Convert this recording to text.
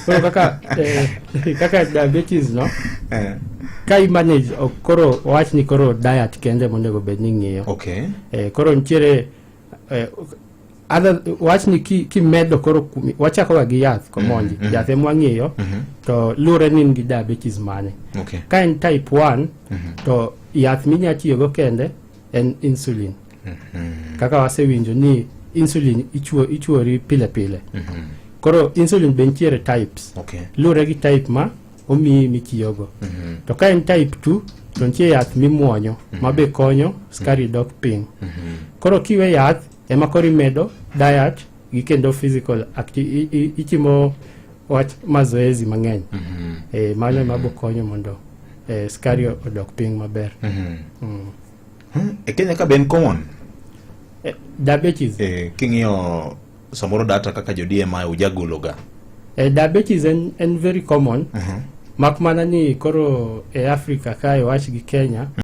kaka diabetes no kai manage koro wach ni koro diet kende monego bed ni ng'iyo. Okay. Koro nitiere wach ni ki medo koro wachako gi yath komonji yath emwa ng'iyo to lure ni gi diabetes mane. Okay. Ka en type 1 to yath minya tiyo go kende en insulin. Kaka wasewinjo ni insulin ichuori pile pile. Koro insulin be nitiere types. Okay. Lure gi type ma omi mitiyogo. To ka en type 2 to nitiere yath mimuonyo mabe konyo sukari dok piny. Koro kiwe yath ema koro imedo diet gi kendo physical activity itimo wach mazoezi mang'eny. Mano mabo konyo mondo sukari odok piny maber. E Kenya ka ben common diabetes. King'iyo samoro data kaka jo DMI ujagologa. Diabetes en very common. Mak mana ni koro e Africa kae wach gi Kenya